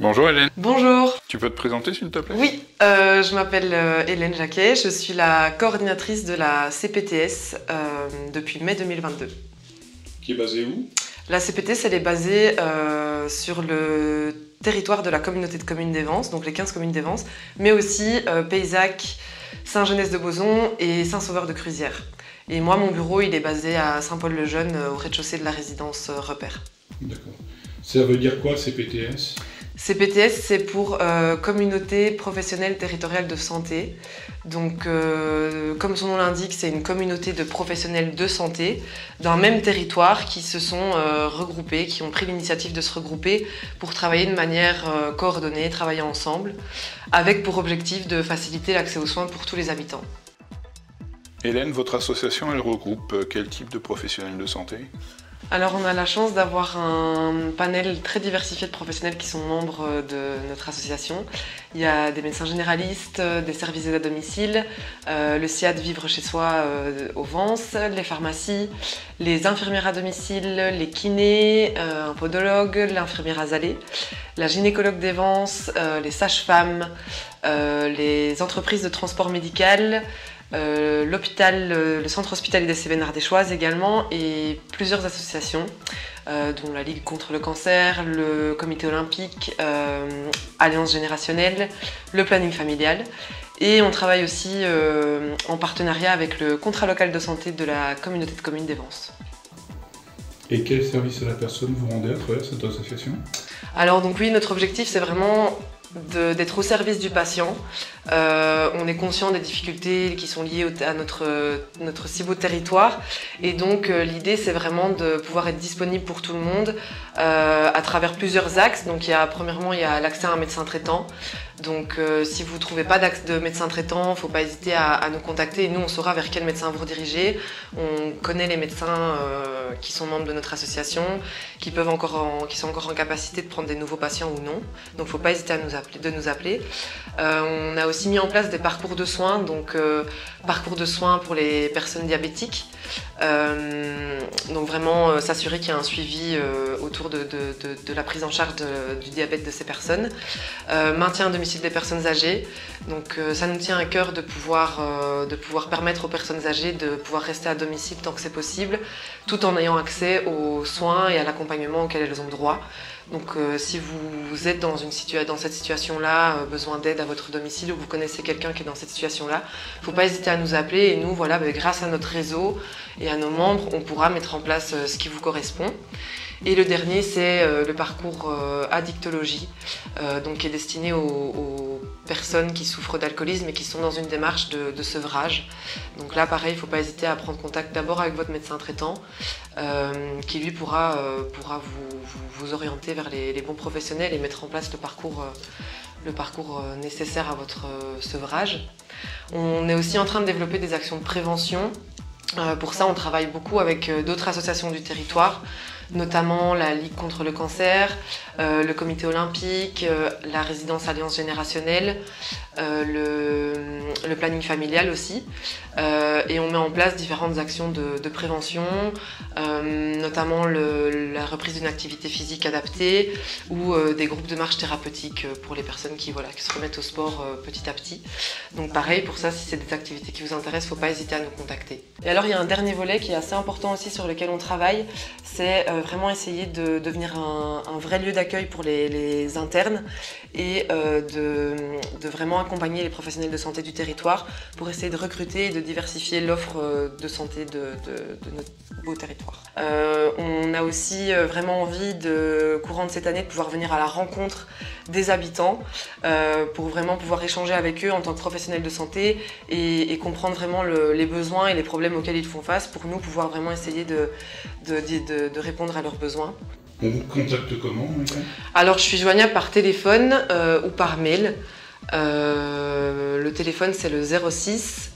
Bonjour Hélène. Bonjour. Tu peux te présenter s'il te plaît? Oui, je m'appelle Hélène Jacquet, je suis la coordinatrice de la CPTS depuis mai 2022. Qui est basée où? La CPTS, elle est basée sur le territoire de la communauté de communes d'Evance, donc les 15 communes d'Evance, mais aussi Payzac, Saint-Genès-de-Bozon et Saint-Sauveur-de-Cruzières. Et moi, mon bureau, il est basé à Saint-Paul-le-Jeune, au rez-de-chaussée de la résidence Repère. D'accord. Ça veut dire quoi CPTS? CPTS, c'est pour Communauté professionnelle territoriale de santé. Donc, comme son nom l'indique, c'est une communauté de professionnels de santé d'un même territoire qui se sont regroupés, qui ont pris l'initiative de se regrouper pour travailler de manière coordonnée, travailler ensemble, avec pour objectif de faciliter l'accès aux soins pour tous les habitants. Hélène, votre association, elle regroupe quel type de professionnels de santé? Alors on a la chance d'avoir un panel très diversifié de professionnels qui sont membres de notre association. Il y a des médecins généralistes, des services d'aide à domicile, le SIAD Vivre chez soi au Vence, les pharmacies, les infirmières à domicile, les kinés, un podologue, l'infirmière azalée, la gynécologue des Vences, les sages-femmes, les entreprises de transport médical, l'hôpital, le centre hospitalier des Cévennes-Ardéchoises également, et plusieurs associations, dont la Ligue contre le cancer, le Comité olympique, Alliance générationnelle, le planning familial. Et on travaille aussi en partenariat avec le contrat local de santé de la communauté de communes d'Evance. Et quel service à la personne vous rendez à travers cette association? Alors donc oui, notre objectif c'est vraiment d'être au service du patient. On est conscient des difficultés qui sont liées à notre si beau territoire, et donc l'idée c'est vraiment de pouvoir être disponible pour tout le monde à travers plusieurs axes. Donc premièrement il y a l'accès à un médecin traitant. Donc si vous ne trouvez pas d'axe de médecin traitant, il ne faut pas hésiter à nous contacter, et nous on saura vers quel médecin vous rediriger. On connaît les médecins qui sont membres de notre association, qui sont encore en capacité de prendre des nouveaux patients ou non. Donc il ne faut pas hésiter à nous appeler. On a aussi mis en place des parcours de soins, donc parcours de soins pour les personnes diabétiques. Donc vraiment s'assurer qu'il y a un suivi autour de la prise en charge du diabète de ces personnes. Maintien à domicile des personnes âgées. Donc ça nous tient à cœur de pouvoir permettre aux personnes âgées de pouvoir rester à domicile tant que c'est possible, tout en ayant accès aux soins et à l'accompagnement auxquels elles ont droit. Donc si vous êtes dans cette situation-là, besoin d'aide à votre domicile, ou vous connaissez quelqu'un qui est dans cette situation-là, il ne faut pas hésiter à nous appeler, et nous, voilà, grâce à notre réseau et à nos membres, on pourra mettre en place ce qui vous correspond. Et le dernier, c'est le parcours addictologie, donc qui est destiné aux personnes qui souffrent d'alcoolisme et qui sont dans une démarche de sevrage. Donc là, pareil, il ne faut pas hésiter à prendre contact d'abord avec votre médecin traitant, qui lui pourra vous orienter vers les bons professionnels et mettre en place le parcours nécessaire à votre sevrage. On est aussi en train de développer des actions de prévention. Pour ça, on travaille beaucoup avec d'autres associations du territoire, notamment la Ligue contre le cancer, le Comité olympique, la résidence Alliance générationnelle, le planning familial aussi. Et on met en place différentes actions de prévention, notamment la reprise d'une activité physique adaptée, ou des groupes de marche thérapeutique pour les personnes qui se remettent au sport petit à petit. Donc pareil, pour ça, si c'est des activités qui vous intéressent, il ne faut pas hésiter à nous contacter. Et alors il y a un dernier volet qui est assez important aussi, sur lequel on travaille, c'est vraiment essayer de devenir un vrai lieu d'accueil pour les internes, et de vraiment accompagner les professionnels de santé du territoire pour essayer de recruter et de diversifier l'offre de santé de notre beau territoire. On a aussi vraiment envie, courant de cette année, de pouvoir venir à la rencontre des habitants pour vraiment pouvoir échanger avec eux en tant que professionnels de santé, et comprendre vraiment les besoins et les problèmes auxquels ils font face, pour nous pouvoir vraiment essayer de répondre à leurs besoins. On vous contacte comment, Michael? Alors je suis joignable par téléphone ou par mail. Le téléphone c'est le 06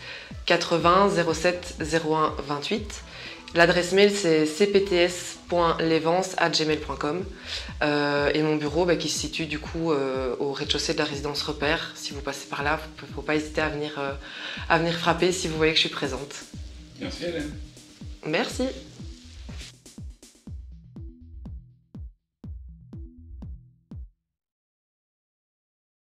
80 07 01 28. L'adresse mail c'est cpts.levance@gmail.com, et mon bureau qui se situe du coup au rez-de-chaussée de la résidence Repère. Si vous passez par là, il ne faut pas hésiter à venir frapper si vous voyez que je suis présente. Merci Hélène. Merci.